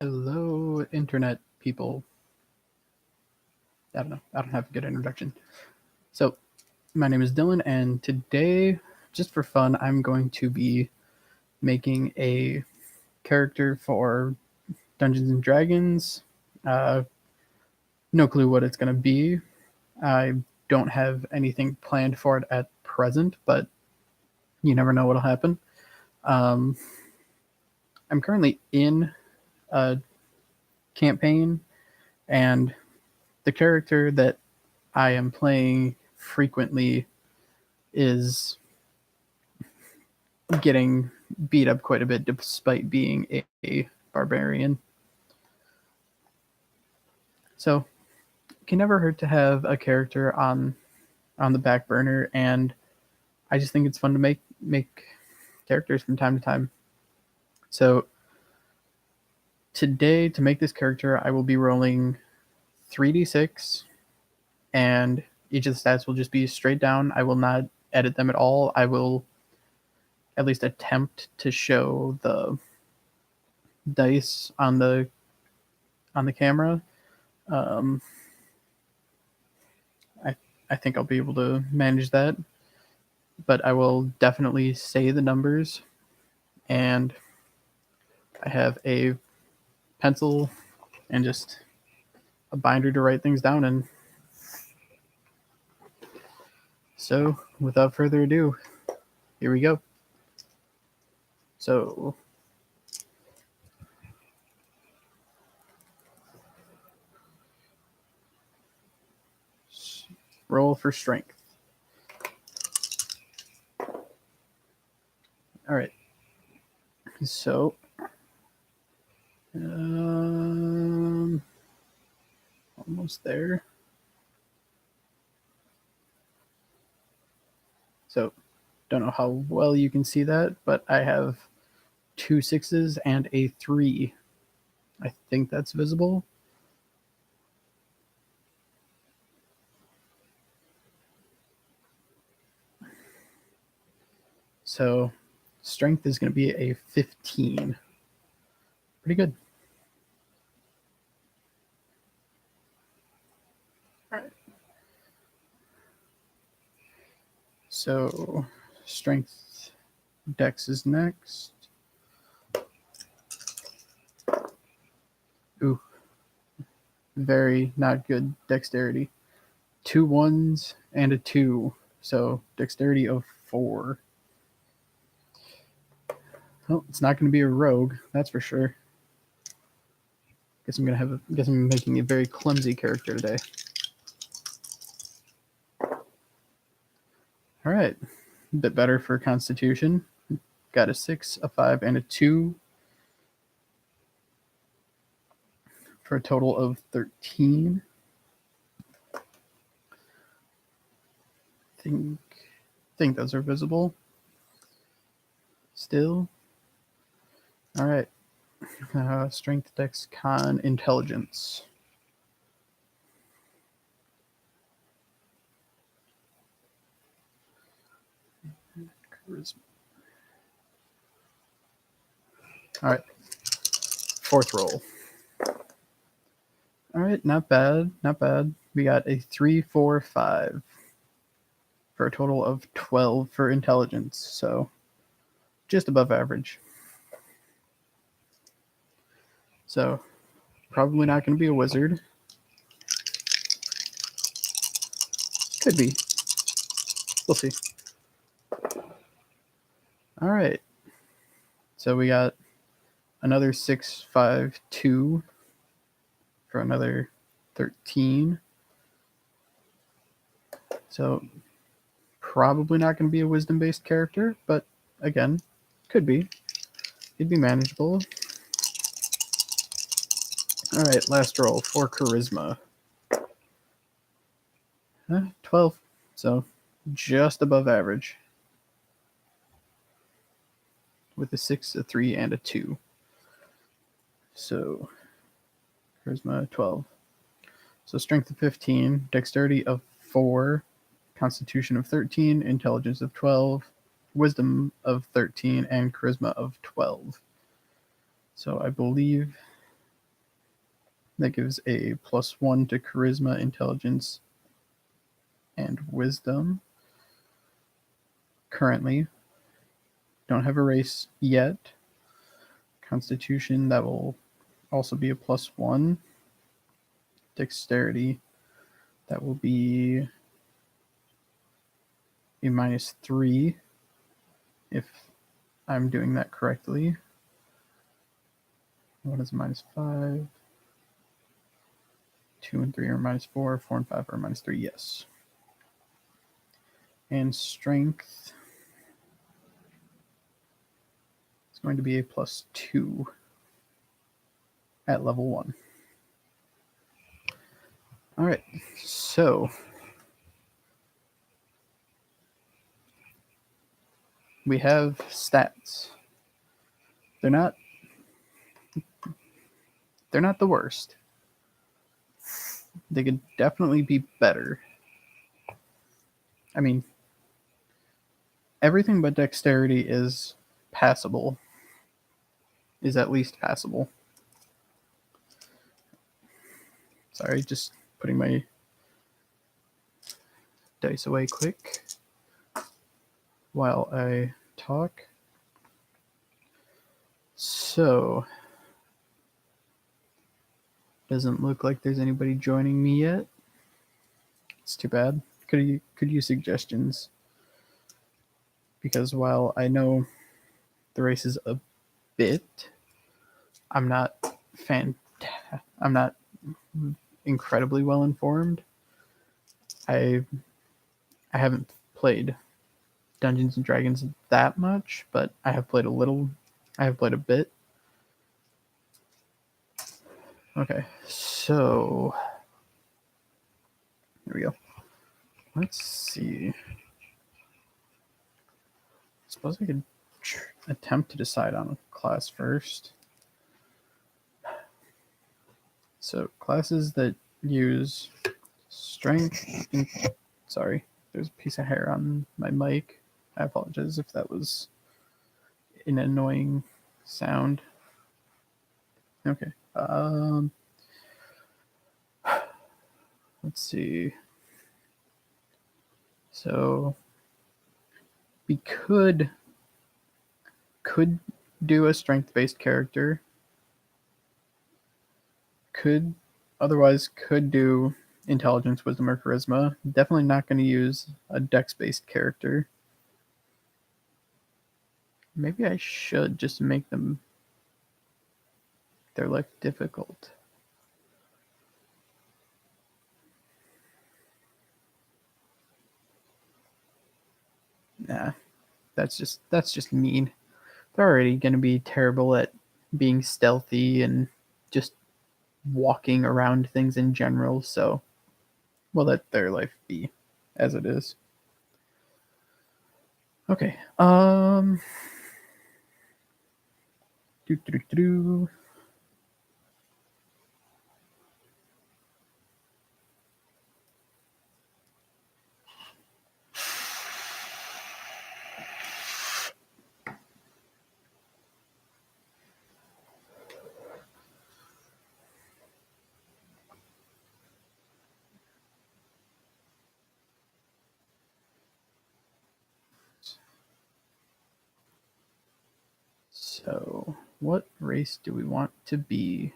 Hello, internet people. I don't know. I don't have a good introduction. So, my name is Dylan, and today, just for fun, I'm going to be making a character for Dungeons and Dragons. Uh, no clue what it's going to be. I don't have anything planned for it at present, but you never know what'll happen. Um, I'm currently in a campaign, and the character that I am playing frequently is getting beat up quite a bit despite being a barbarian. So it can never hurt to have a character on the back burner, and I just think it's fun to make characters from time to time. So today, to make this character, I will be rolling 3d6, and each of the stats will just be straight down. I will not edit them at all. I will at least attempt to show the dice on the camera. Um, I I think I'll be able to manage that, but I will definitely say the numbers, and I have a pencil and just a binder to write things down in. So, without further ado, here we go. So, roll for strength. All right. So, almost there. So, don't know how well you can see that, but I have 2 6s and a 3. I think that's visible. So, strength is going to be a 15. Pretty good. All right. So, strength dex is next. Ooh, very not good dexterity. 2 1s and a 2. So, dexterity of 4. Well, it's not going to be a rogue, that's for sure. Guess I'm making a very clumsy character today. All right, a bit better for Constitution. Got a 6, a 5, and a 2 for a total of 13. Think those are visible. Still. All right. Strength, dex, con, intelligence. Charisma. All right. Fourth roll. All right, not bad, not bad. We got a 3, 4, 5 for a total of 12 for intelligence, so just above average. So probably not going to be a wizard. Could be. We'll see. All right. So we got another 6, 5, 2 for another 13. So probably not going to be a wisdom-based character, but again, could be. It'd be manageable. All right, last roll for charisma. 12. So just above average. With a 6, a 3, and a 2. So charisma 12. So strength of 15, dexterity of 4, constitution of 13, intelligence of 12, wisdom of 13, and charisma of 12. So I believe that gives a +1 to charisma, intelligence, and wisdom. Currently, don't have a race yet. Constitution, that will also be a +1. Dexterity, that will be a -3 if I'm doing that correctly. What is -5? 2 and 3 are -4, 4 and 5 are -3, yes. And strength is going to be a +2 at level 1. All right, so we have stats. They're not the worst. They could definitely be better. I mean, everything but dexterity is passable. Is at least passable. Sorry, just putting my dice away quick while I talk. So, doesn't look like there's anybody joining me yet. It's too bad. Could use suggestions, because while I know the race is a bit, I'm not incredibly well informed. I haven't played Dungeons and Dragons that much, but I have played a little. I have played a bit. Okay, so here we go. Let's see. I suppose I could attempt to decide on a class first. So classes that use strength. Sorry, there's a piece of hair on my mic. I apologize if that was an annoying sound. Okay. Let's see. So we could do a strength-based character. Could do intelligence, wisdom, or charisma. Definitely not going to use a dex-based character. Maybe I should just make them their life difficult. Nah, that's just mean. They're already going to be terrible at being stealthy and just walking around things in general, so we'll let their life be as it is. Okay. So, what race do we want to be?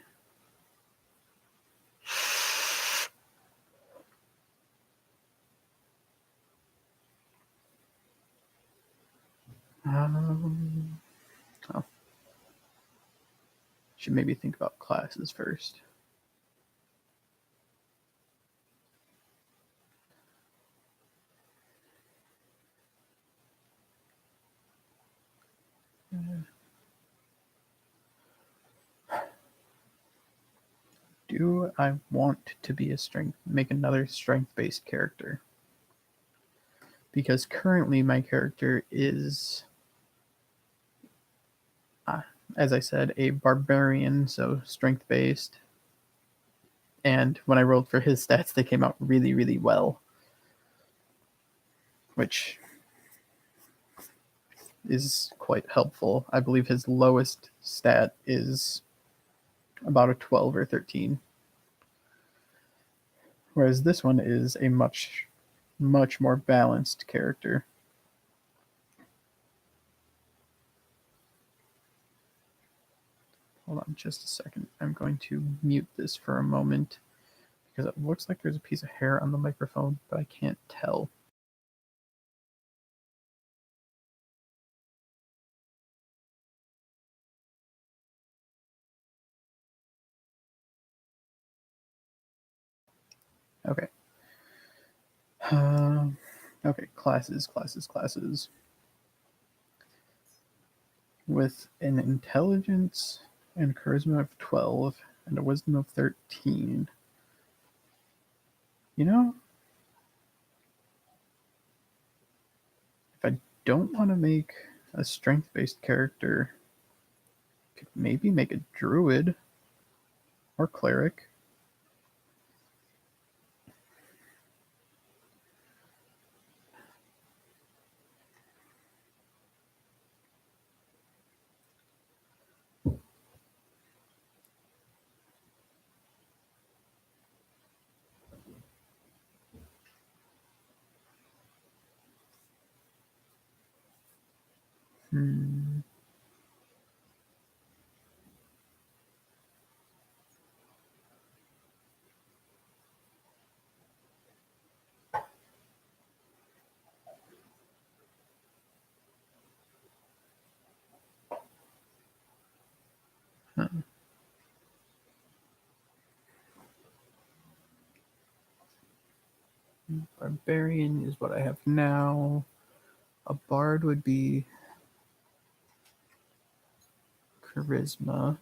Oh. Should maybe think about classes first. Do I want to be make another strength-based character? Because currently my character is, as I said, a barbarian, so strength-based. And when I rolled for his stats, they came out really, really well, which is quite helpful. I believe his lowest stat is about a 12 or 13. Whereas this one is a much, much more balanced character. Hold on just a second. I'm going to mute this for a moment because it looks like there's a piece of hair on the microphone, but I can't tell. Okay. Okay, classes. With an intelligence and charisma of 12 and a wisdom of 13. You know, if I don't want to make a strength-based character, I could maybe make a druid or cleric. Hmm. Huh. Barbarian is what I have now. A bard would be charisma.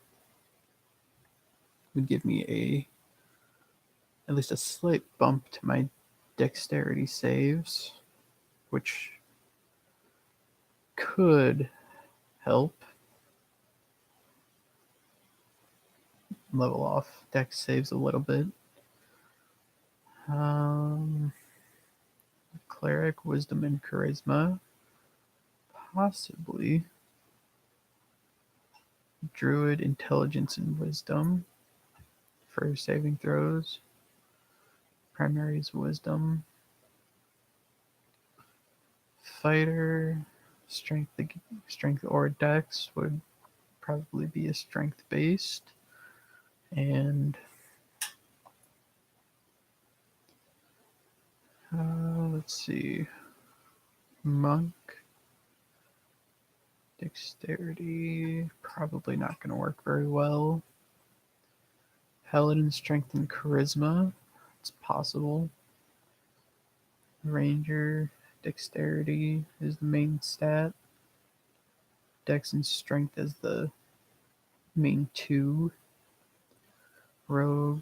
Would give me at least a slight bump to my dexterity saves, which could help level off dex saves a little bit. Cleric, wisdom, and charisma. Possibly. Druid, intelligence, and wisdom for saving throws. Primary is wisdom. Fighter, strength or dex would probably be a strength based. And let's see. Monk, dexterity, probably not going to work very well. Paladin, strength, and charisma, it's possible. Ranger, dexterity is the main stat. Dex and strength as the main two. Rogue,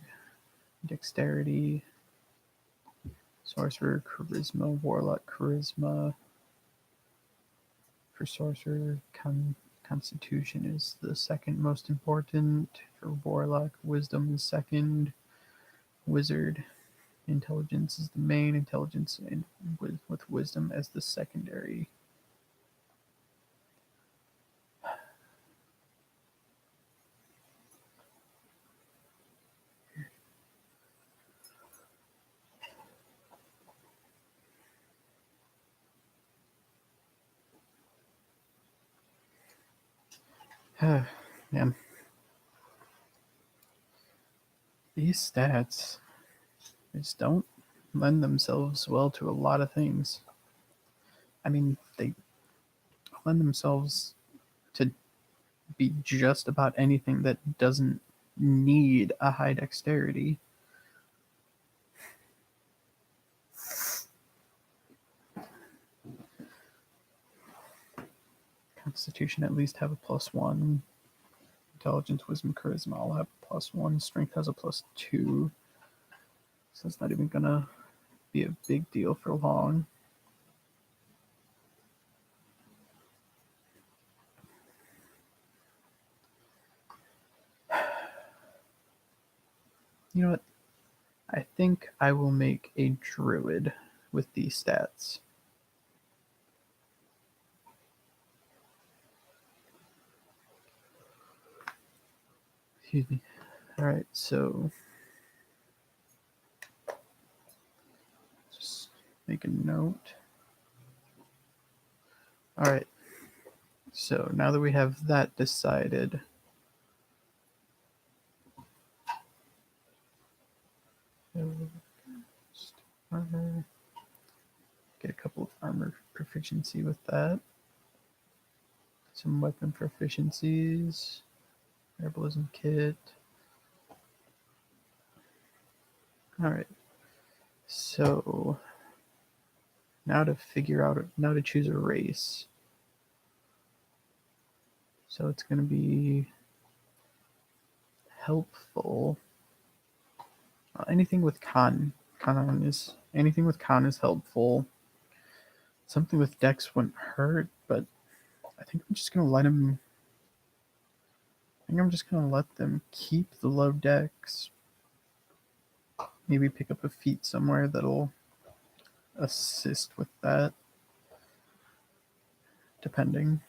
dexterity. Sorcerer, charisma. Warlock, charisma. For sorcerer, constitution is the second most important. For warlock, wisdom is second. Wizard, intelligence is the main. Intelligence and with wisdom as the secondary. Man, these stats just don't lend themselves well to a lot of things. I mean, they lend themselves to be just about anything that doesn't need a high dexterity. Constitution at least have a +1. Intelligence, wisdom, charisma all have a +1. Strength has a +2. So it's not even gonna be a big deal for long. You know what? I think I will make a druid with these stats. Excuse me. All right, so make a note. All right. So now that we have that decided, armor, get a couple of armor proficiency with that. Some weapon proficiencies, herbalism kit. All right. So now to choose a race. So it's going to be helpful. Anything with con is helpful. Something with dex wouldn't hurt, but I think I'm just going to let him. I think I'm just going to let them keep the low dex. Maybe pick up a feat somewhere that'll assist with that. Depending.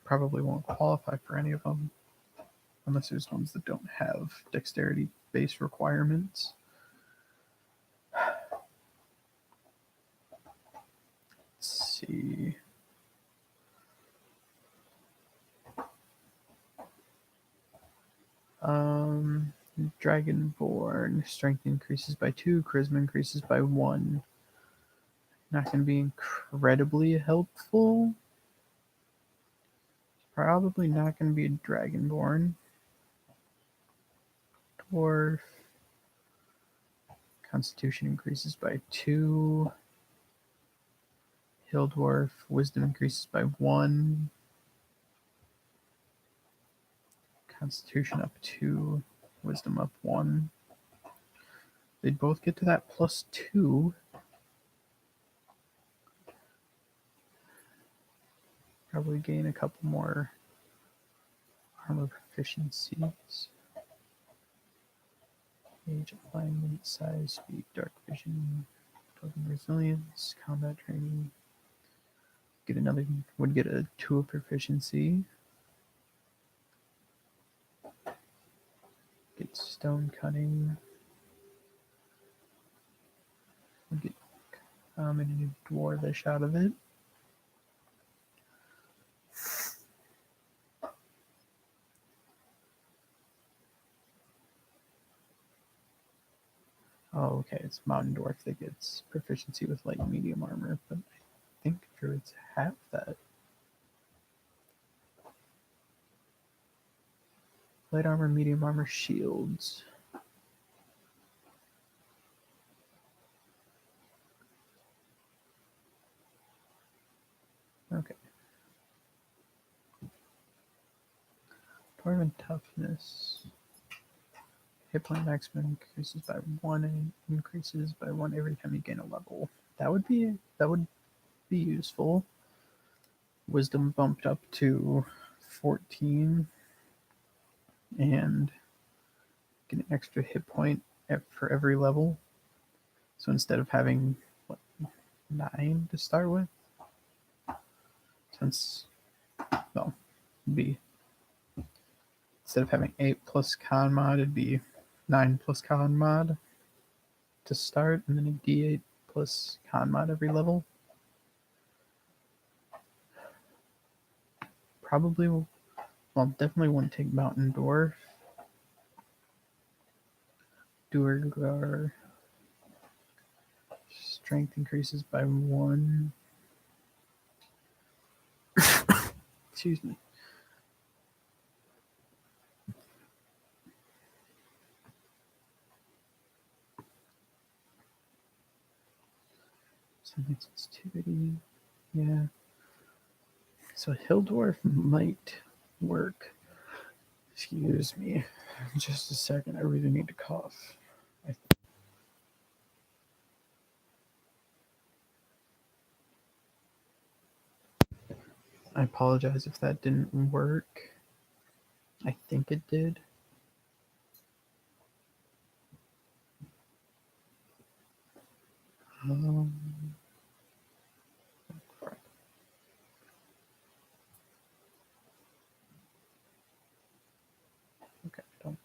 Probably won't qualify for any of them. Unless there's ones that don't have dexterity base requirements. Let's see. Dragonborn. Strength increases by 2, charisma increases by 1. Not going to be incredibly helpful. Probably not going to be a Dragonborn. Dwarf. Constitution increases by 2. Hill Dwarf. Wisdom increases by 1. Constitution up 2. Wisdom up 1. They'd both get to that plus 2. Probably gain a couple more armor proficiencies. Age, alignment, size, speed, dark vision, token resilience, combat training. Would get a 2 of proficiency. Get stone cutting. Would get common and dwarvish out of it. Oh, okay, it's Mountain Dwarf that gets proficiency with light and medium armor, but I think druids have that. Light armor, medium armor, shields. Okay. Dwarven toughness. Hit point maximum increases by 1 and increases by 1 every time you gain a level. That would be useful. Wisdom bumped up to 14 and get an extra hit point for every level. So instead of having 9 to start with, instead of having 8 plus con mod, it'd be 9 plus con mod to start, and then a d8 plus con mod every level. Definitely wouldn't take Mountain Dwarf. Duergar. Strength increases by 1. Excuse me. Something sensitivity. Yeah. So Hill Dwarf might work. Excuse me. Just a second. I really need to cough. I apologize if that didn't work. I think it did. Crap. Okay, don't.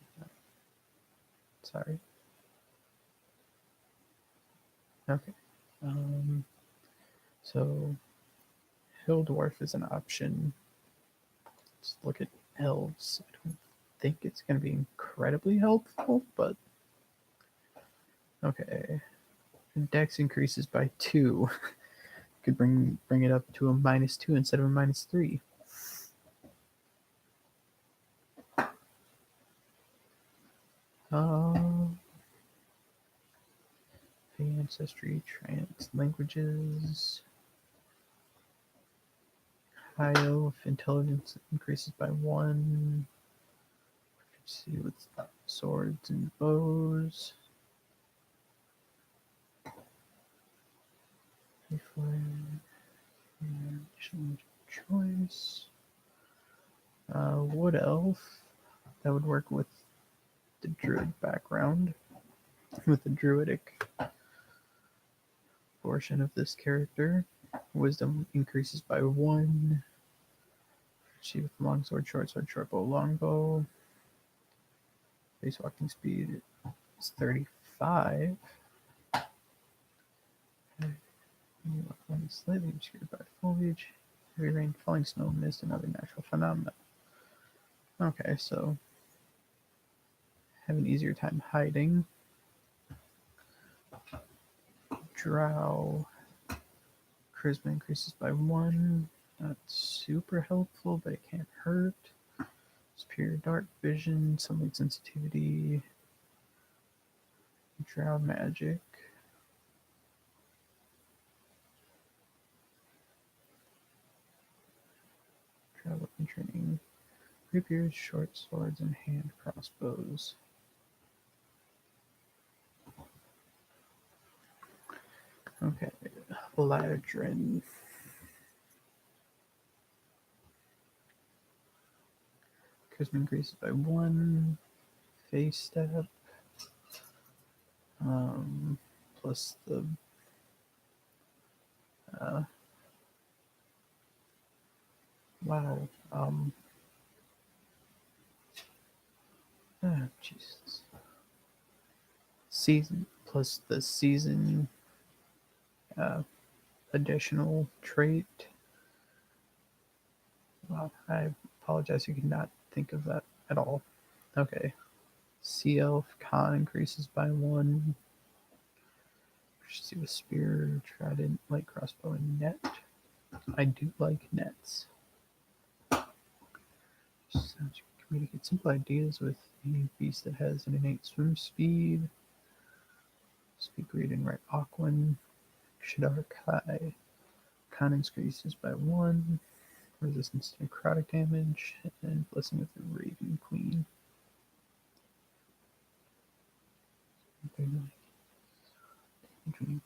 Sorry. Okay. So Hill Dwarf is an option. Let's look at elves. I don't think it's going to be incredibly helpful, but okay. Dex increases by 2. Could bring it up to a -2 instead of a -3. Ancestry, trans languages. High elf intelligence increases by 1. Proficiency with swords and bows. Additional choice. Wood elf. That would work with the druid background, with the druidic portion of this character. Wisdom increases by 1. She with longsword, short sword, short bow, longbow. Base walking speed is 35. Slightly obscured by foliage. Heavy rain, falling snow, mist, and other natural phenomena. Okay, so have an easier time hiding. Drow. Charisma increases by 1. Not super helpful, but it can't hurt. Superior dark vision, sunlight sensitivity. Drow magic. Drow weapon training. Rapiers, short swords, and hand crossbows. Okay, Ladrin. Charisma increases by 1. Face step. Plus the wow. Jesus. Season plus the season additional trait. Wow, I apologize. You could not think of that at all. Okay. Sea Elf con increases by 1. See with spear, trident, light crossbow, and net. I do like nets. Sounds you can communicate simple ideas with any beast that has an innate swim speed. Speak, read, and write Aquan. Shadar Kai. Con increases by 1. Resistance to necrotic damage. And Blessing of the Raven Queen.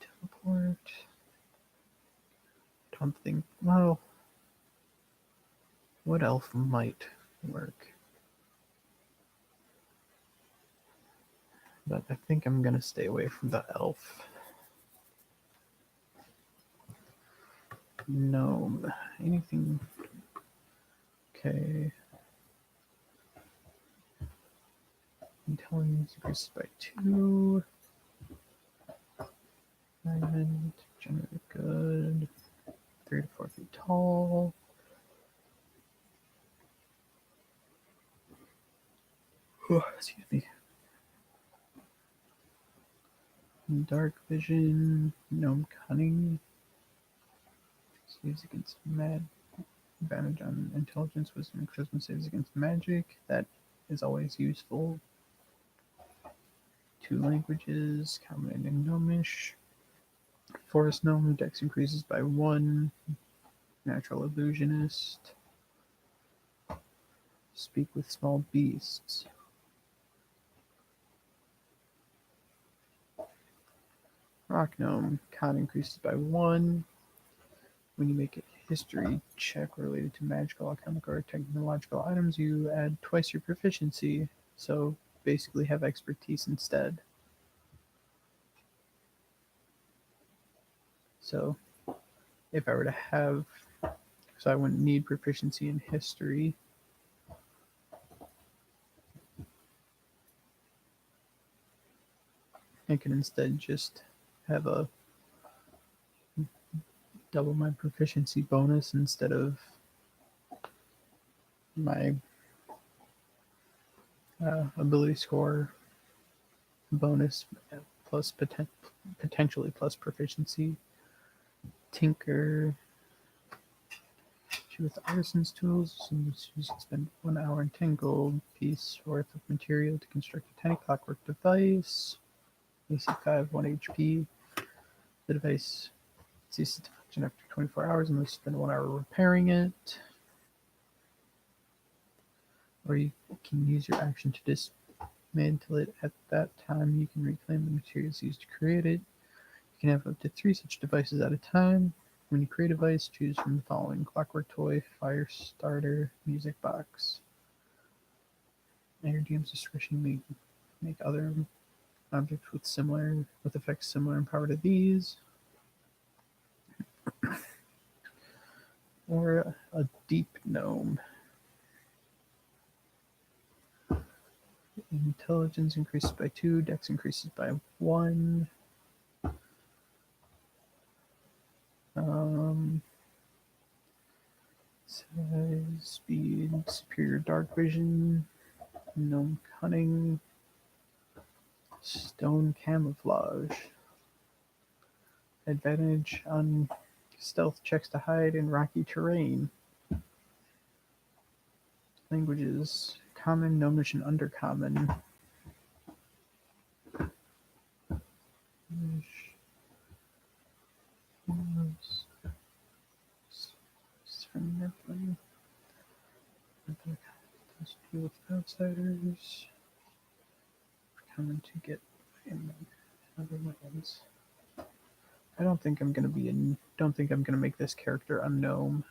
Teleport. Don't think. Well, what elf might work? But I think I'm gonna stay away from the elf. Gnome. Anything. Okay. Intelligence increases by 2. Diamond. Generally good. 3 to 4 feet tall. Excuse me. Dark vision. Gnome cunning. Saves against mad. Advantage on intelligence, wisdom, and charisma. Saves against magic. That is always useful. 2 languages. Common and gnomish. Forest gnome. Dex increases by 1. Natural illusionist. Speak with small beasts. Rock gnome. Con increases by 1. When you make a history check related to magical, alchemical, or technological items, you add twice your proficiency. So basically have expertise instead. So if I were to have, so I wouldn't need proficiency in history. I can instead just have a double my proficiency bonus instead of my ability score bonus plus potentially plus proficiency. Tinker. With artisan's tools, and you can spend 1 hour and 10 gold piece worth of material to construct a tiny clockwork device. AC 5, 1 HP. The device ceases to function after 24 hours unless you spend 1 hour repairing it. Or you can use your action to dismantle it. At that time, you can reclaim the materials used to create it. You can have up to 3 such devices at a time. When you create a device, choose from the following: clockwork toy, fire starter, music box. At your DM's discretion, you may make other objects with effects similar in power to these. Or a deep gnome. Intelligence increases by 2, dex increases by 1. Size, speed, superior dark vision, gnome cunning, stone camouflage. Advantage on stealth checks to hide in rocky terrain. Languages: Common, Gnomish, and Undercommon. Deal with outsiders. Common to get in other lands. I don't think I'm gonna make this character a gnome.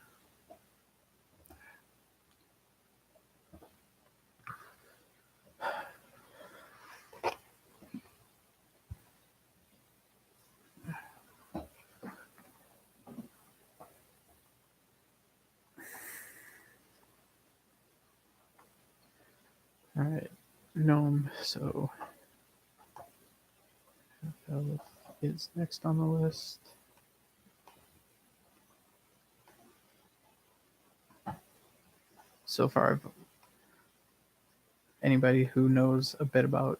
Alright, gnome, so Elf is next on the list. So far, anybody who knows a bit about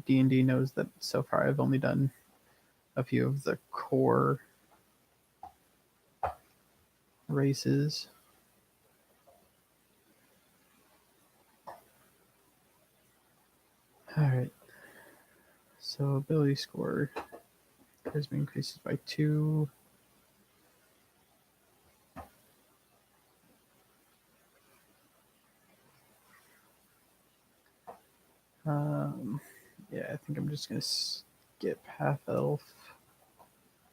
D&D knows that so far I've only done a few of the core races. Alright, so ability score. Charisma increases by 2. Yeah, I think I'm just going to skip half elf.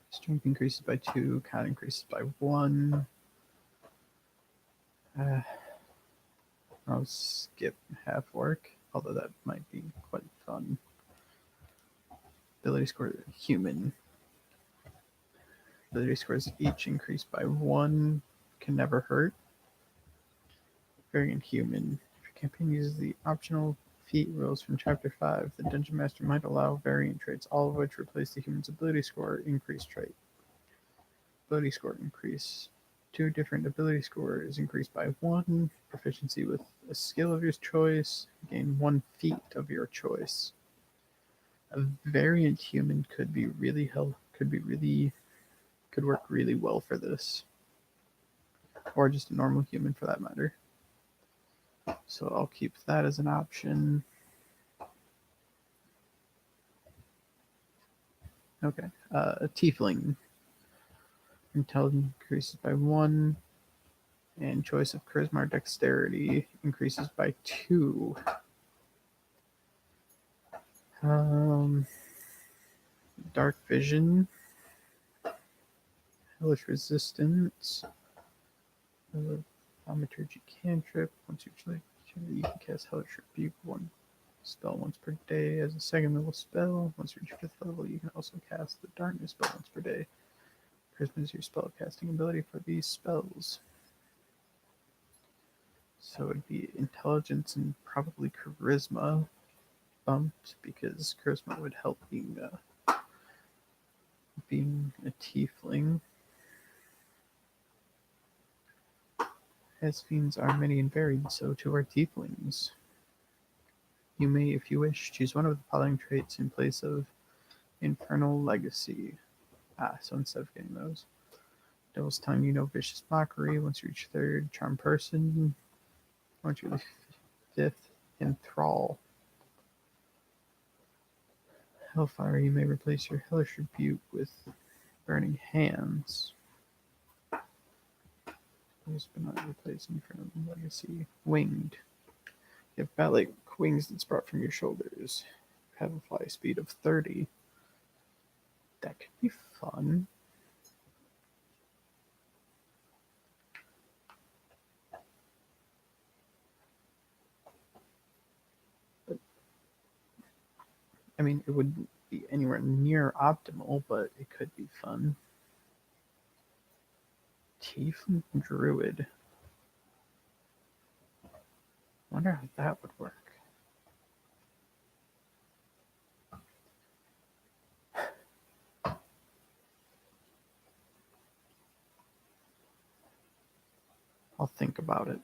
Strength increases by 2, con increases by 1. I'll skip half orc, although that might be quite fun. Ability score: human. Ability scores each increase by 1, can never hurt. Variant human. If your campaign uses the optional feat rules from Chapter 5, the Dungeon Master might allow variant traits, all of which replace the human's ability score increase trait. Ability score increase. 2 different ability scores increased by 1. Proficiency with a skill of your choice. Gain 1 feat of your choice. A variant human could work really well for this. Or just a normal human for that matter. So I'll keep that as an option. Okay, a tiefling. Intelligence increases by 1, and choice of charisma or dexterity increases by 2. Dark vision, hellish resistance, thaumaturgy cantrip. Once you can cast hellish rebuke 1 spell once per day as a 2nd level spell. Once you reach 5th level, you can also cast the darkness spell once per day. Charisma is your spell casting ability for these spells. So it'd be intelligence and probably charisma bumped, because charisma would help being a tiefling. As fiends are many and varied, so too are tieflings. You may, if you wish, choose one of the following traits in place of Infernal Legacy. So instead of getting those. Devil's Tongue, you know Vicious Mockery. Once you reach third, Charm Person. Once you reach fifth, Enthrall. Hellfire, you may replace your Hellish Rebuke with Burning Hands. But not replace Infernal Legacy. Winged. You have bat-like wings that sprout from your shoulders. You have a fly speed of 30. That could be fun. But, I mean, it wouldn't be anywhere near optimal, but it could be fun. Tiefling Druid. Wonder how that would work. I'll think about it.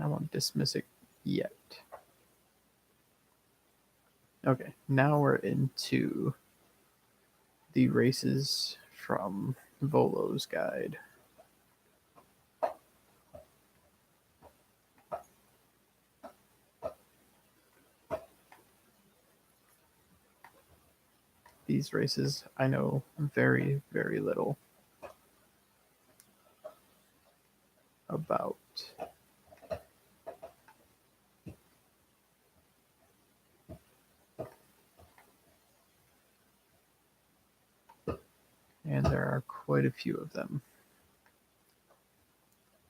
I won't dismiss it yet. Okay, now we're into the races from Volo's guide. These races I know very, very little about. And there are quite a few of them.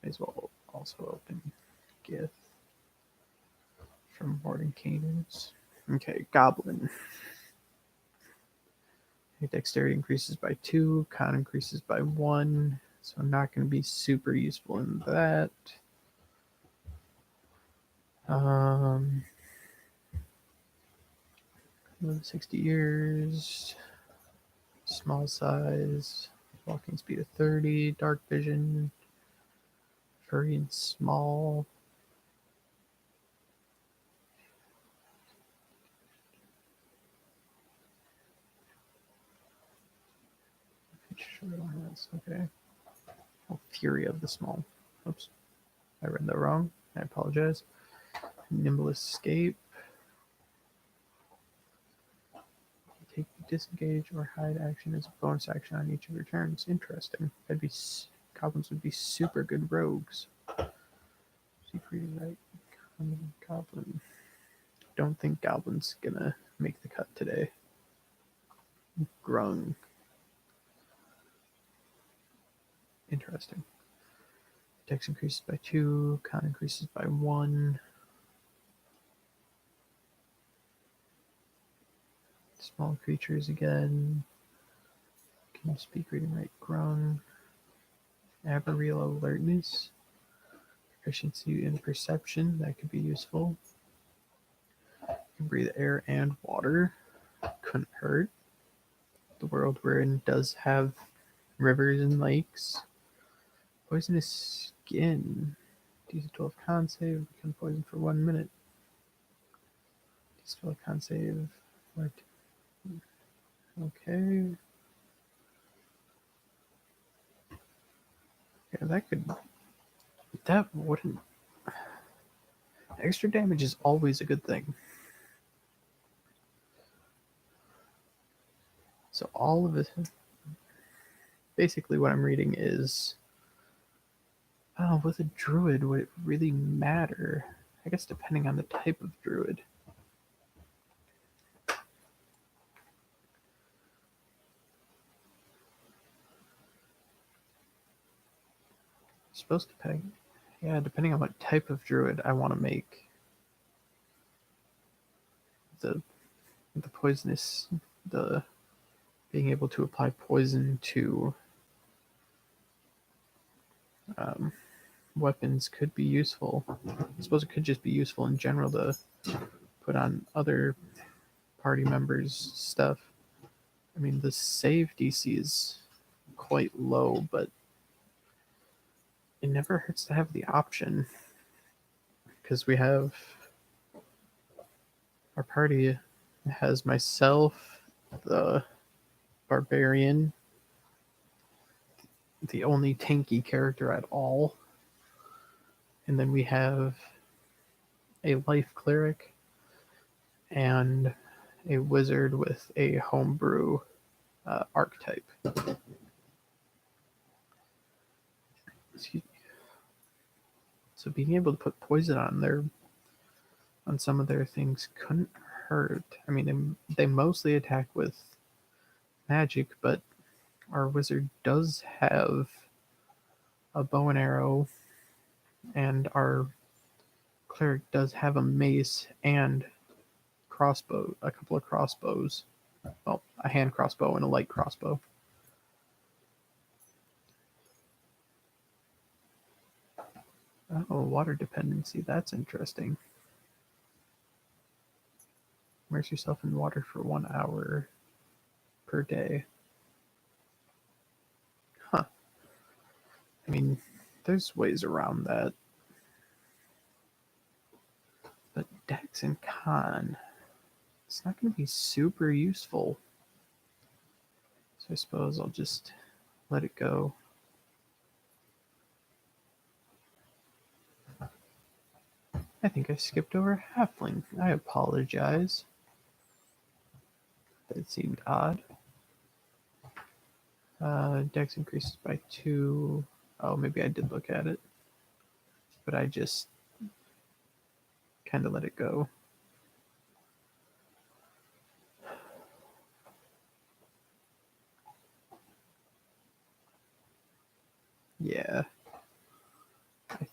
May as well also open Gith from Mordenkainen's. Okay, Goblin. Your dexterity increases by 2, con increases by 1, so I'm not going to be super useful in that. 60 years, small size, walking speed of 30, dark vision, furry and small. Okay. Oh, Fury of the Small. Oops. I read that wrong. I apologize. Nimble Escape. Take disengage or hide action as a bonus action on each of your turns. Interesting. That'd be goblins would be super good rogues. Secret right. Goblin. Don't think Goblin's gonna make the cut today. Grung. Interesting. Dex increases by 2, con increases by 1. Small creatures again. Can speak, read, and write. Grung. Arboreal alertness. Proficiency in perception. That could be useful. You can breathe air and water. Couldn't hurt. The world we're in does have rivers and lakes. Poisonous skin. DC 12 con save. Become poisoned for 1 minute. DC 12 con save. What? Okay. Yeah, that wouldn't. Extra damage is always a good thing. So all of it, basically what I'm reading is, oh, with a druid, would it really matter? I guess depending on the type of druid. Supposed to depending on what type of druid I want to make. The poisonous, the being able to apply poison to weapons could be useful. I suppose it could just be useful in general to put on other party members' stuff. I mean, the save DC is quite low, but it never hurts to have the option, because we have our party has myself, the barbarian, the only tanky character at all, and then we have a life cleric and a wizard with a homebrew archetype. Excuse me. So being able to put poison on some of their things couldn't hurt. I mean, they mostly attack with magic, but our wizard does have a bow and arrow, and our cleric does have a mace and crossbow, a couple of crossbows. Well, a hand crossbow and a light crossbow. Oh, water dependency. That's interesting. Immerse yourself in water for 1 hour per day. Huh. I mean, there's ways around that. But Dex and Con, it's not going to be super useful. So I suppose I'll just let it go. I think I skipped over Halfling. I apologize. That seemed odd. Dex increases by 2. Oh, maybe I did look at it. But I just kind of let it go. Yeah. I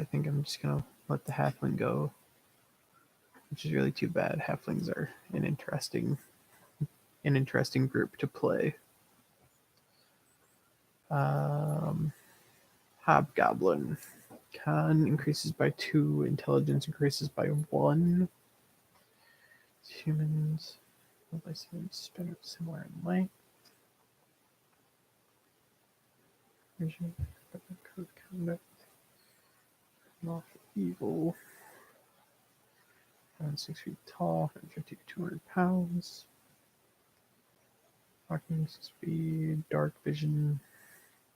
think I'm just gonna let the halfling go, which is really too bad. Halflings are an interesting group to play. Hobgoblin. Con increases by 2, intelligence increases by 1. Humans, similar in length. Vision, code conduct, lawful evil. 6 feet tall, 150 to 200 pounds. Walking speed, dark vision,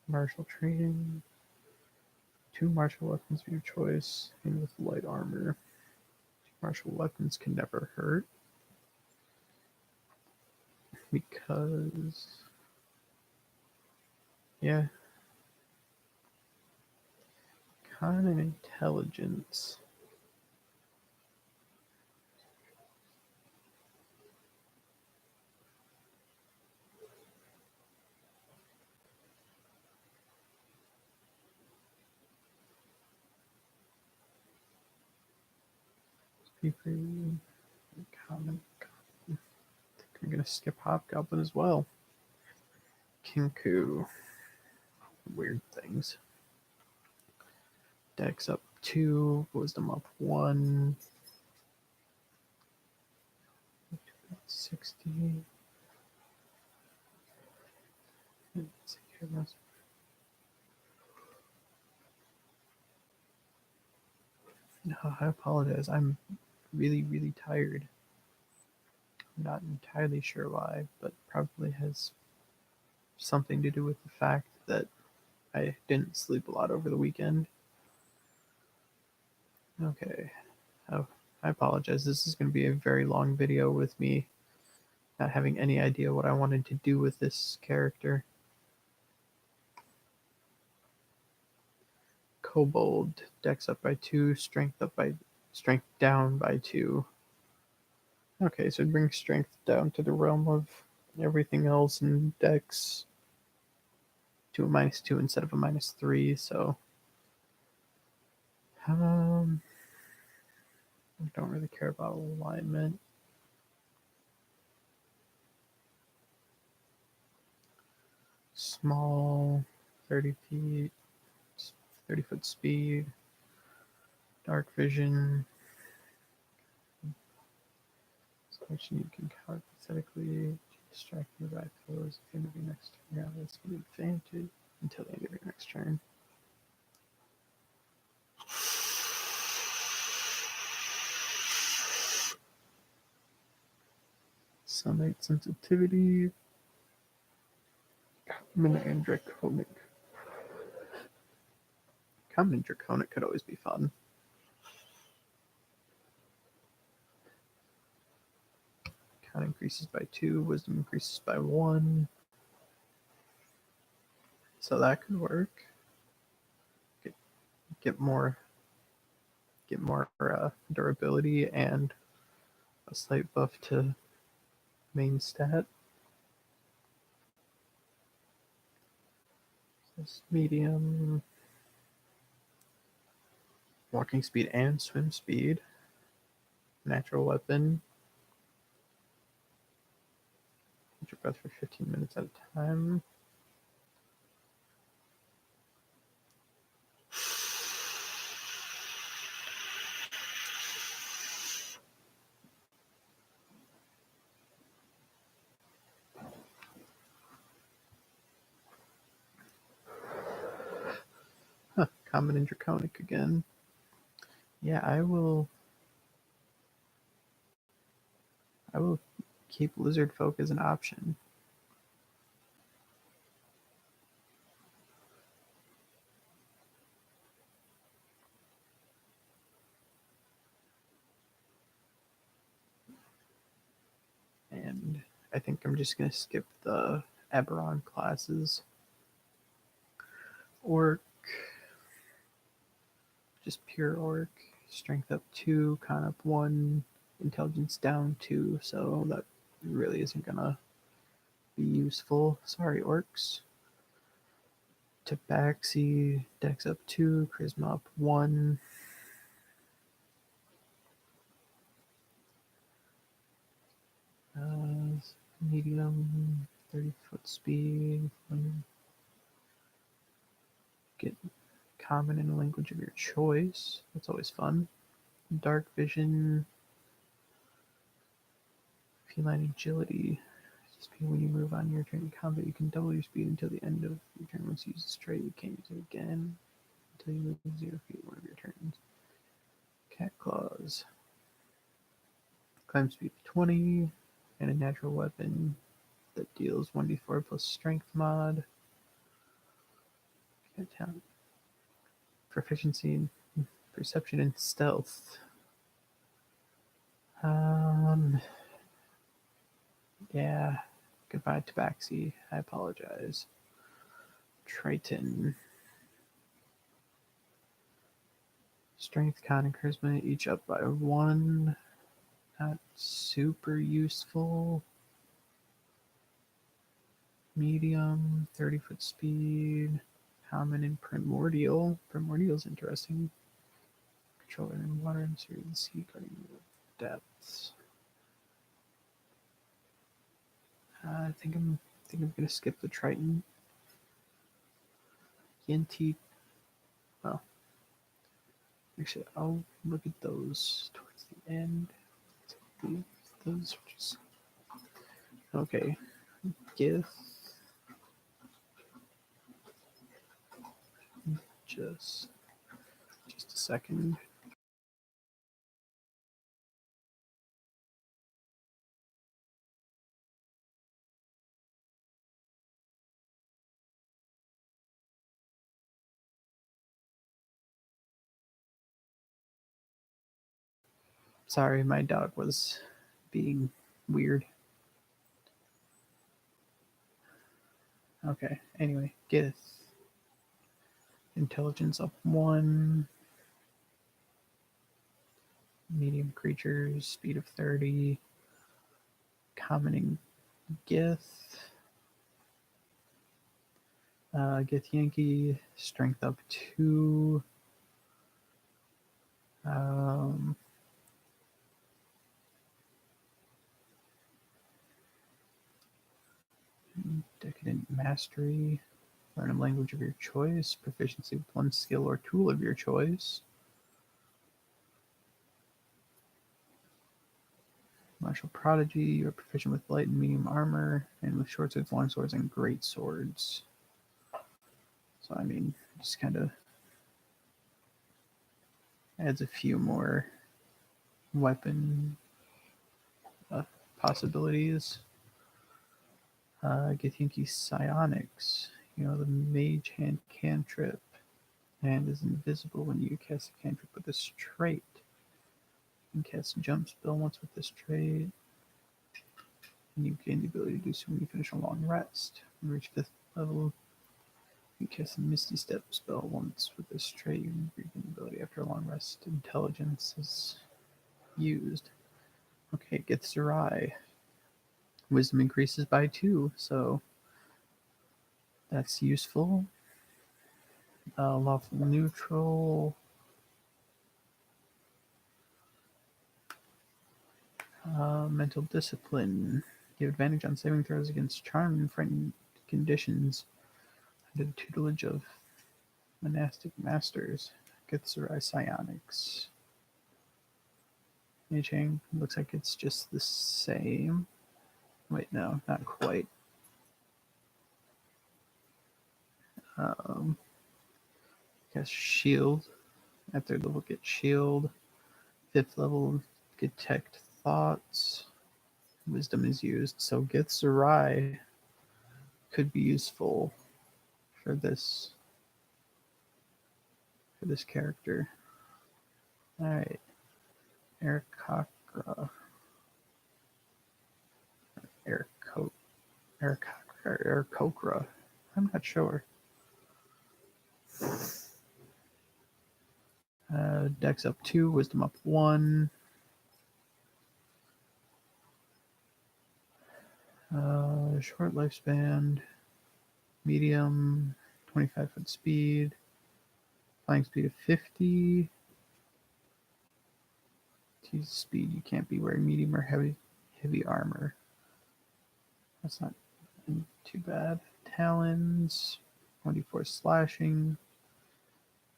martial training. 2 martial weapons of your choice, and with light armor. 2 martial weapons can never hurt. Because, yeah. Con and intelligence. Common. I'm gonna skip Hobgoblin as well. Kinku. Weird things. Dex up 2, wisdom up 1. 60. No, I apologize. I'm really, really tired. I'm not entirely sure why, but probably has something to do with the fact that I didn't sleep a lot over the weekend. Okay. Oh, I apologize. This is going to be a very long video with me not having any idea what I wanted to do with this character. Kobold, Dex up by 2, strength down by 2. Okay, so it brings strength down to the realm of everything else, and Dex to a -2 instead of a -3. So, I don't really care about alignment. Small, 30 feet, 30-foot speed, dark vision. Question you can hypothetically distract me by foes if the enemy next to me has an advantage. until the end of your next turn. Sunlight sensitivity. Common and Draconic. Common and Draconic could always be fun. Count increases by 2, Wisdom increases by 1. So that could work. Get more durability and a slight buff to main stat. This medium, walking speed and swim speed. Natural weapon. Hold your breath for 15 minutes at a time. Huh, Common and Draconic again. Yeah, I will keep Lizard Folk as an option. And I think I'm just going to skip the Eberron classes. Orc. Just pure Orc. Strength up 2, con up 1, intelligence down 2, so that really isn't going to be useful. Sorry, Orcs. Tabaxi, dex up 2, charisma up 1. Medium, 30-foot speed. Get common in a language of your choice. That's always fun. Dark vision. Feline agility. Speed when you move on your turn in combat, you can double your speed until the end of your turn. Once you use this trait, you can't use it again until you move 0 feet one of your turns. Cat claws. Climb speed 20, and a natural weapon that deals 1d4 plus strength mod. Proficiency in perception and stealth. Yeah. Goodbye, Tabaxi. I apologize. Triton. Strength, con, and charisma each up by 1. Not super useful. Medium, 30-foot speed. Common and primordial. Primordial's interesting. Controller in water and series and sea, guarding the depths. I think I'm gonna skip the Triton. Yenti. Well, actually, I'll look at those towards the end. Those just okay. Gith. Just a second. Sorry, my dog was being weird. Okay, anyway, Gith. Intelligence up 1. Medium creatures, speed of 30. Commoning Gith. Gith Yankee, strength up 2. Decadent Mastery. Learn a language of your choice. Proficiency with one skill or tool of your choice. Martial Prodigy. You are proficient with light and medium armor, and with short swords, long swords, and great swords. So, I mean, just kind of adds a few more weapon possibilities. Githyanki Psionics, the Mage Hand cantrip, and is invisible when you cast a cantrip with this trait. You can cast a jump spell once with this trait, and you gain the ability to do so when you finish a long rest. When you reach 5th level, you cast a Misty Step spell once with this trait. You gain the ability after a long rest. Intelligence is used. Okay, Githzerai. Wisdom increases by 2, so that's useful. Lawful neutral. Mental discipline. Give advantage on saving throws against charmed and frightened conditions under the tutelage of monastic masters. Githzerai Psionics. Mage looks like it's just the same. Wait, no, not quite. Cast shield. At 3rd level, get shield. 5th level, detect thoughts. Wisdom is used, so Githzerai could be useful for this character. All right, Aarakocra. Aarakocra. I'm not sure. Dex up 2, Wisdom up 1. Short lifespan, medium, 25-foot speed, flying speed of 50. To use speed, you can't be wearing medium or heavy armor. That's not too bad. Talons, 24 slashing,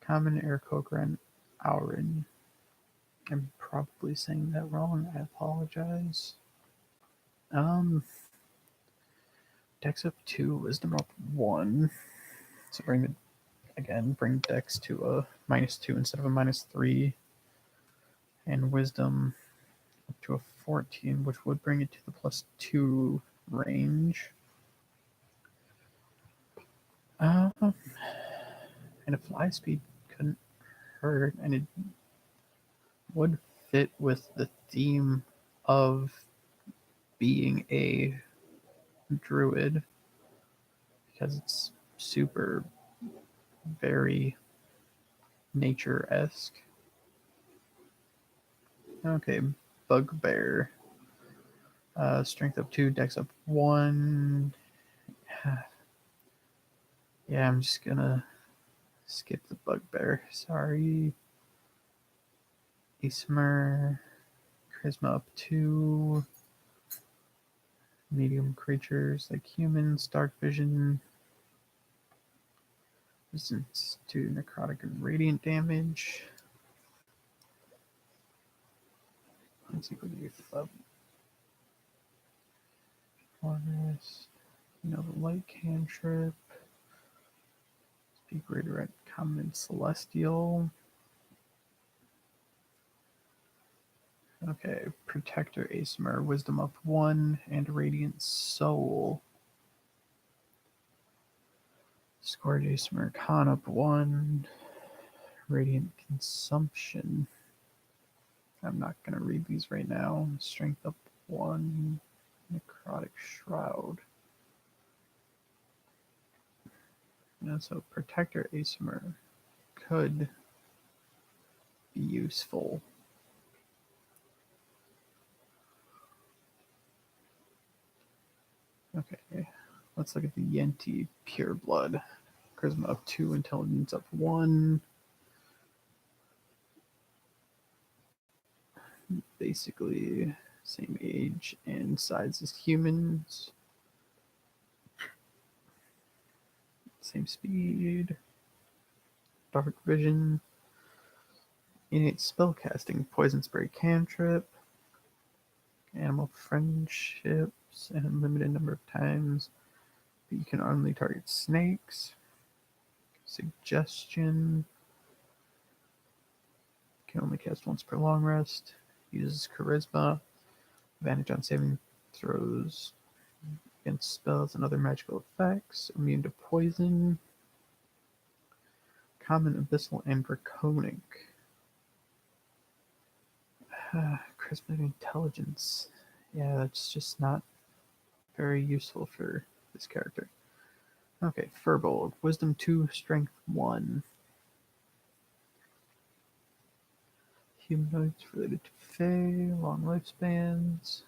common, Aarakocra, and Auron. I'm probably saying that wrong. I apologize. Dex up 2, Wisdom up 1. So bring Dex to a -2 instead of a -3. And Wisdom up to a 14, which would bring it to the +2 range. And a fly speed couldn't hurt, and it would fit with the theme of being a druid because it's super very nature-esque. Okay, Bugbear. Strength up 2, Dex up 1. Yeah, I'm just gonna skip the Bugbear. Sorry. Aasimar. Charisma up 2. Medium creatures like humans. Dark vision. Resistance to necrotic and radiant damage. Let's see what you get. Forest. The light cantrip. Speak redirect common and celestial. Okay, Protector Aasimar, Wisdom up 1, and Radiant Soul. Scourge Aasimar, Con up 1, Radiant Consumption. I'm not going to read these right now. Strength up 1, Necrotic Shroud. So Protector Aasimar could be useful. Okay, let's look at the Yenti Pureblood. Charisma up 2, Intelligence up 1. Basically, same age and size as humans. Same speed. Dark vision. Innate spellcasting. Poison spray cantrip. Animal friendships. And a limited number of times. But you can only target snakes. Suggestion. Can only cast once per long rest. Uses Charisma. Advantage on saving throws against spells and other magical effects. Immune to poison. Common, Abyssal, and Draconic. Charisma and Intelligence. Yeah, that's just not very useful for this character. Okay, Firbolg. Wisdom 2, Strength 1. Humanoids related to Fae, long lifespans,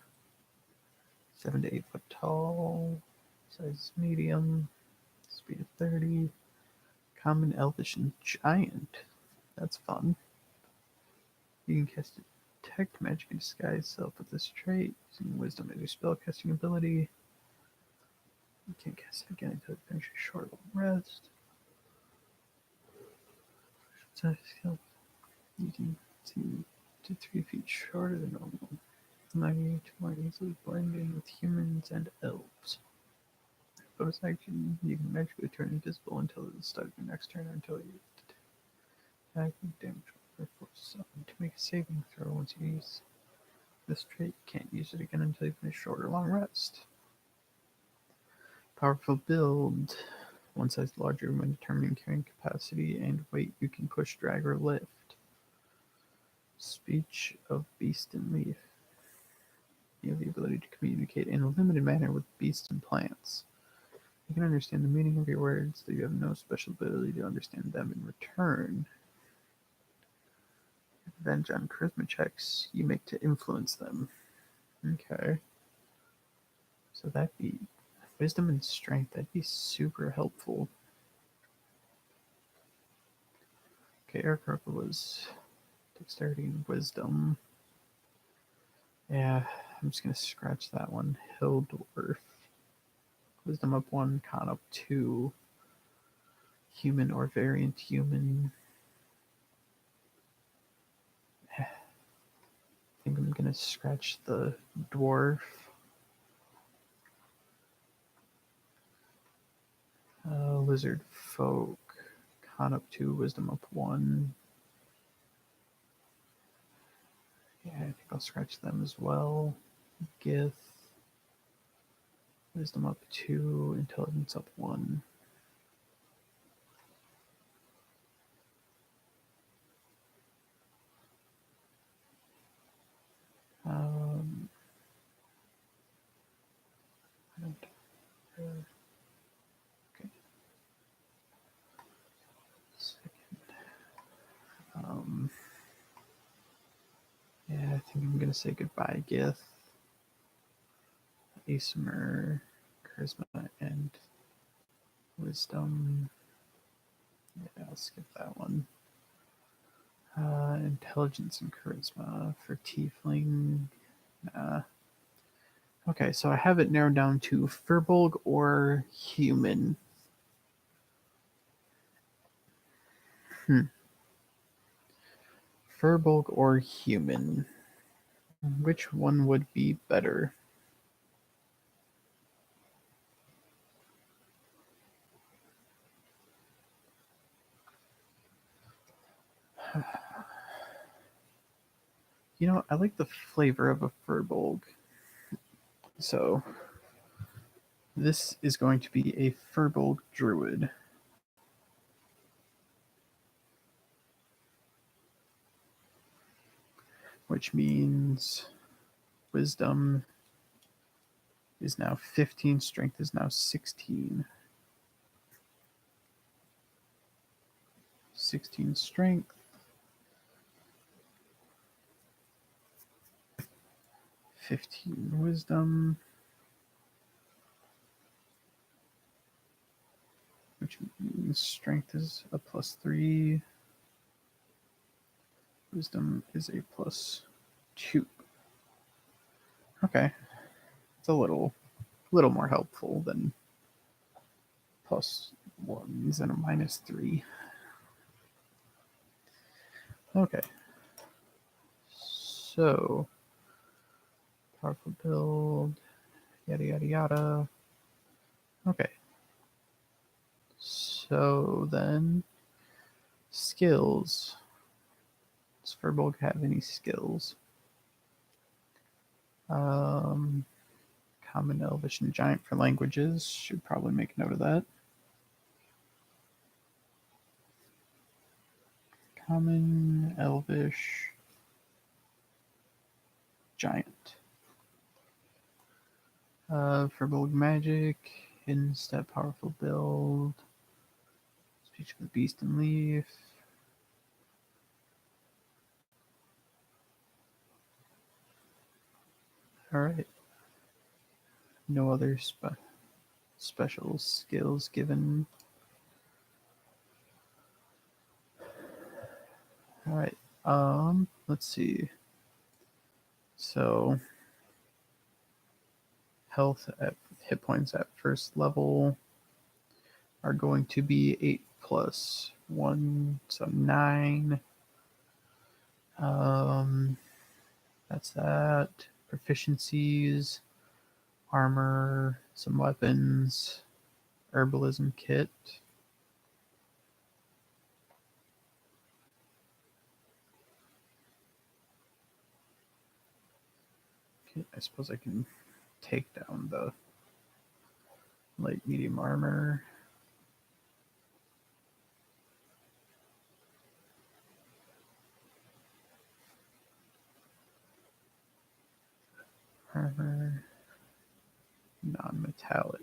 7 to 8 foot tall, size medium, speed of 30, common, elvish, and giant. That's fun. You can cast Detect Magic and disguise self with this trait, using Wisdom as your spellcasting ability. You can't cast it again until it finishes short rest. Using 2 to 3 feet shorter than normal. Allowing you to more easily blend in with humans and elves. Bonus action, you can magically turn invisible until the start of your next turn or until you attack with damage or force something to make a saving throw once you use this trait. You can't use it again until you finish short or long rest. Powerful build. One size larger when determining carrying capacity and weight you can push, drag, or lift. Speech of beast and leaf. You have the ability to communicate in a limited manner with beasts and plants. You can understand the meaning of your words, though you have no special ability to understand them in return. Advantage on charisma checks you make to influence them. Okay. So that'd be wisdom and strength. That'd be super helpful. Okay, Aarakocra was dexterity and wisdom. Yeah, I'm just gonna scratch that one. Hilldwarf. Wisdom up 1, con up 2. Human or variant human. I think I'm gonna scratch the dwarf. Lizard folk. Con up 2, wisdom up 1. Yeah, I think I'll scratch them as well. Gith. Wisdom up 2, intelligence up 1. I don't. Okay. Second. Yeah, I think I'm gonna say goodbye, Gith. Aesmer, charisma, and wisdom. Yeah, I'll skip that one. Intelligence and charisma for tiefling. Okay, so I have it narrowed down to Firbolg or human. Firbolg or human. Which one would be better? You know, I like the flavor of a Firbolg. So this is going to be a Firbolg druid. Which means wisdom is now 15, strength is now 16. 16 strength. 15 wisdom. Which means strength is a +3. Wisdom is a +2. Okay. It's a little more helpful than +1s and a -3. Okay. So powerful build, yada yada yada. Okay. So then, skills. Does Firbolg have any skills? Common, Elvish, and Giant for languages. Should probably make a note of that. Common, Elvish, Giant. Firbolg Magic, Hidden Step, Powerful Build, Speech of the Beast and Leaf. Alright. No other special skills given. Alright. Let's see. So health at hit points at first level are going to be 8 plus 1, so 9. That's that. Proficiencies, armor, some weapons, herbalism kit. Okay, I suppose I can take down the light medium armor. Armor, non-metallic.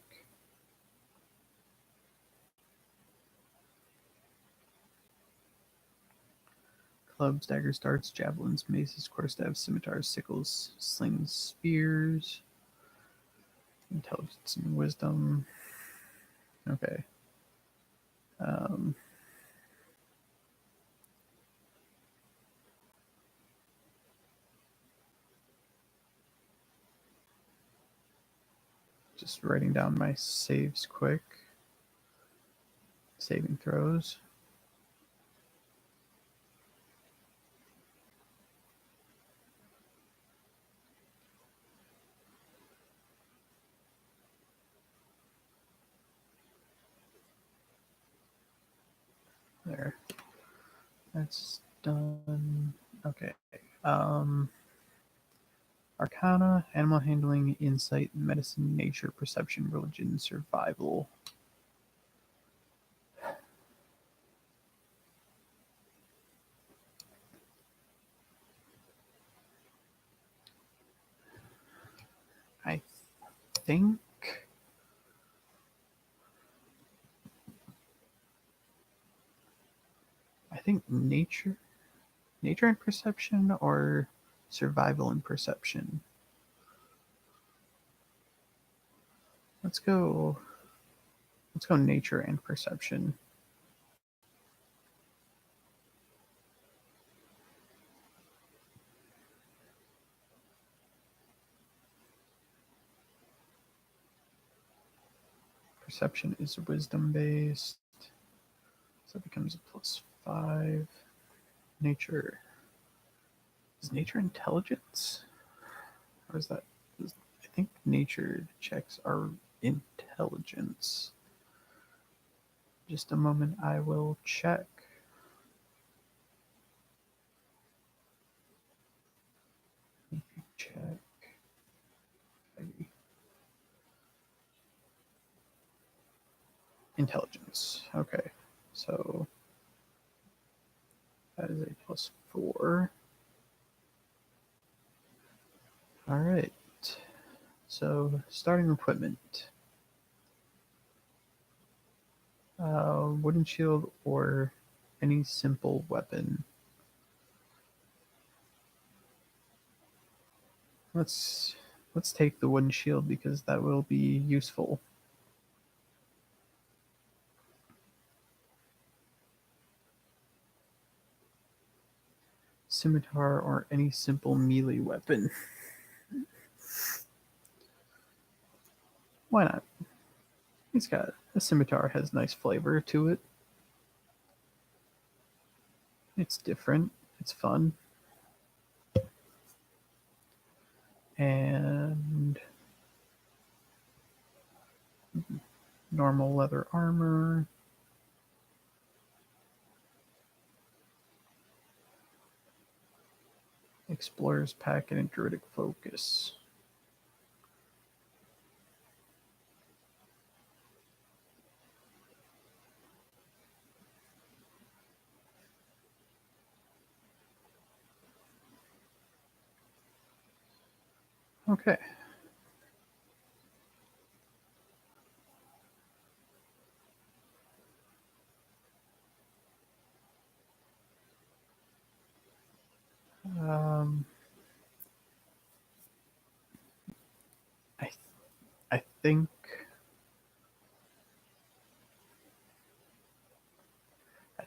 Clubs, daggers, darts, javelins, maces, quarterstaffs, scimitars, sickles, slings, spears. Intelligence and wisdom. Okay. Just writing down my saves quick. Saving throws. There. That's done. Okay. Arcana, animal handling, insight, medicine, nature, perception, religion, survival. I think nature and perception, or survival and perception. Let's go nature and perception. Perception is wisdom based, so it becomes a +5. Nature, is nature intelligence, or is that? I think nature checks are intelligence. Just a moment, I will check. Check. Intelligence. Okay, so that is a +4. All right. So starting equipment. Wooden shield or any simple weapon. Let's take the wooden shield because that will be useful. Scimitar or any simple melee weapon. Why not? It's got a scimitar has nice flavor to it. It's different. It's fun. And normal leather armor. Explorer's Packet and Druidic Focus. Okay. Um, I I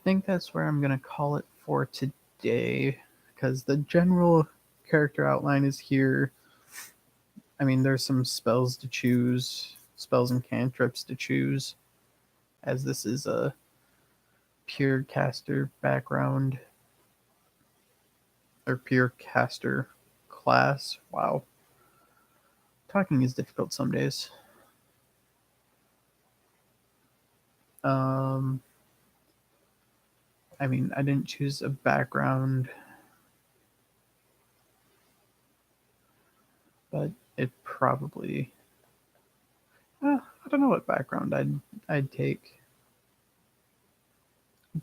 think that's where I'm gonna call it for today, because the general character outline is here. I mean, there's some spells to choose, spells and cantrips to choose, as this is a pure caster background or pure caster class. Wow, talking is difficult some days. Um, I mean, I didn't choose a background, but it probably. I don't know what background I'd take,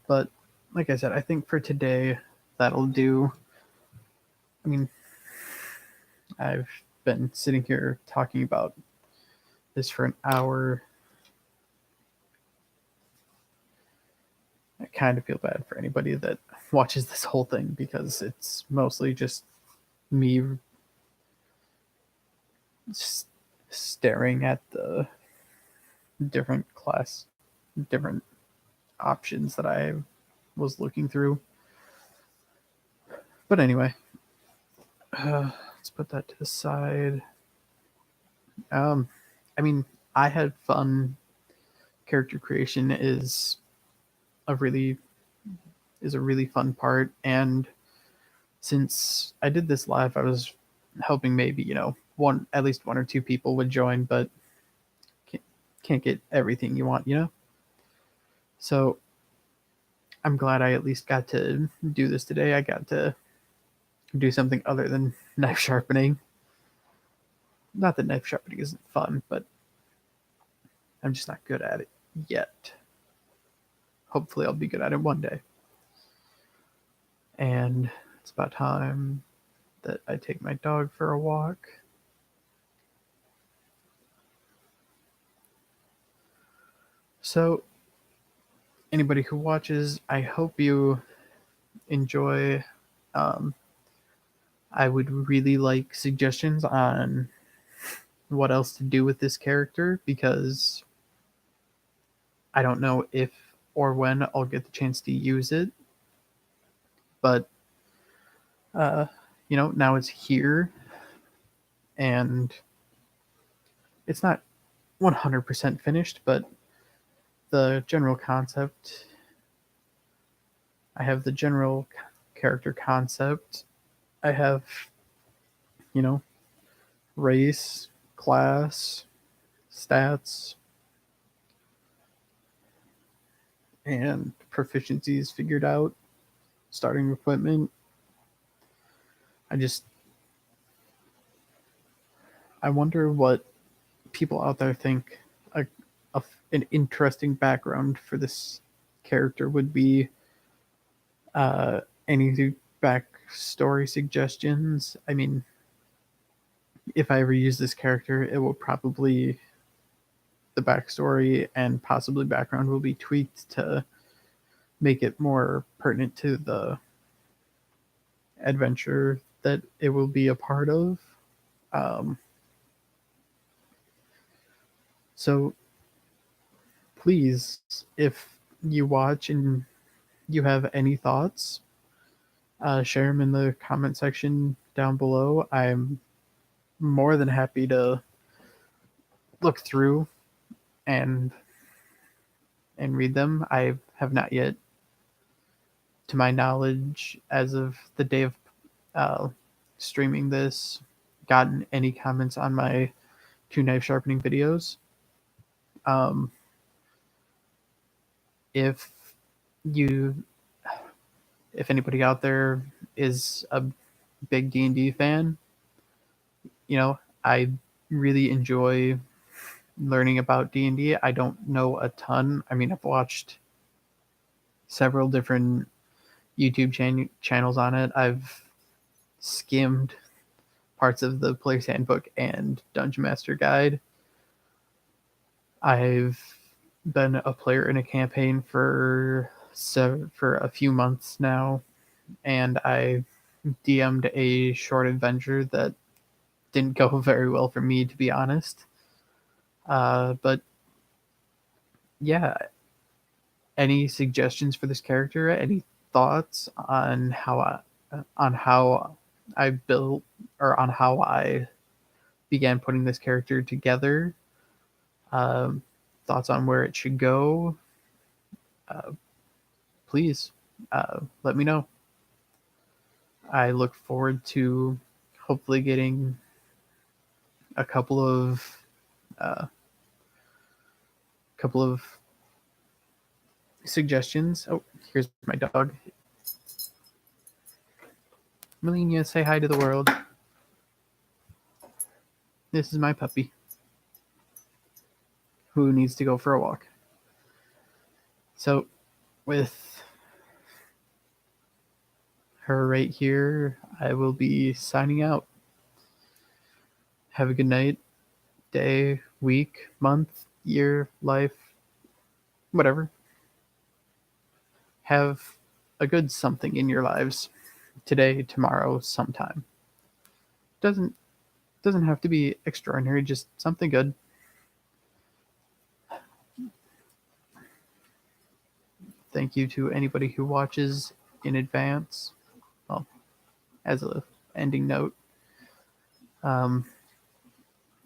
but like I said, I think for today that'll do. I mean, I've been sitting here talking about this for an hour. I kind of feel bad for anybody that watches this whole thing because it's mostly just me staring at the different options that I was looking through. But anyway, let's put that to the side. Um, I mean, I had fun. Character creation a really is a really fun part, and since I did this live, I was hoping maybe one at least one or two people would join, but can't get everything you want, So I'm glad I at least got to do this today. I got to do something other than knife sharpening. Not that knife sharpening isn't fun, but I'm just not good at it yet. Hopefully, I'll be good at it one day. And it's about time that I take my dog for a walk. So, anybody who watches, I hope you enjoy. Um, I would really like suggestions on what else to do with this character because I don't know if or when I'll get the chance to use it. But, uh, now it's here and it's not 100% finished, but the general concept, I have the general character concept. I have, you know, race, class, stats, and proficiencies figured out, starting equipment. I just, I wonder what people out there think an interesting background for this character would be. Uh, any backstory suggestions? I mean, if I ever use this character, it will probably the backstory and possibly background will be tweaked to make it more pertinent to the adventure that it will be a part of. Um, so please, if you watch and you have any thoughts, share them in the comment section down below. I'm more than happy to look through and read them. I have not yet, to my knowledge, as of the day of uh, streaming this, gotten any comments on my two knife sharpening videos. Um, if you, if anybody out there is a big D&D fan. I really enjoy learning about D&D. I don't know a ton. I mean, I've watched several different YouTube channels on it. I've skimmed parts of the Player's Handbook and Dungeon Master Guide. I've been a player in a campaign for a few months now, and I DM'd a short adventure that didn't go very well for me, to be honest. But yeah, any suggestions for this character? Any thoughts on how I built, or on how I began putting this character together? Um, Thoughts on where it should go? Uh, Please let me know. I look forward to hopefully getting a uh, couple of suggestions. Oh, here's my dog. Melina, say hi to the world. This is my puppy who needs to go for a walk. So, with her right here, I will be signing out. Have a good night, day, week, month, year, life, whatever. Have a good something in your lives today, tomorrow, sometime. Doesn't have to be extraordinary, just something good. Thank you to anybody who watches in advance. Well, as a ending note, um,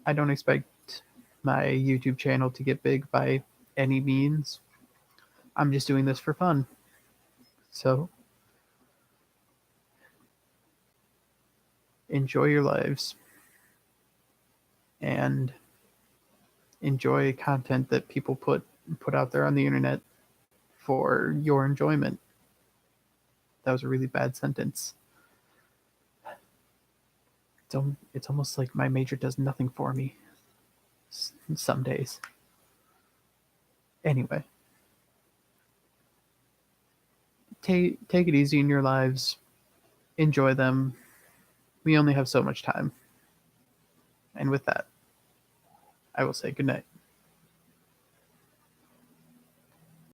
I don't expect my YouTube channel to get big by any means. I'm just doing this for fun. So enjoy your lives and enjoy content that people put out there on the internet for your enjoyment. That was a really bad sentence. It's almost like my major does nothing for me some days. Anyway, take it easy in your lives. Enjoy them. We only have so much time. And with that, I will say good night.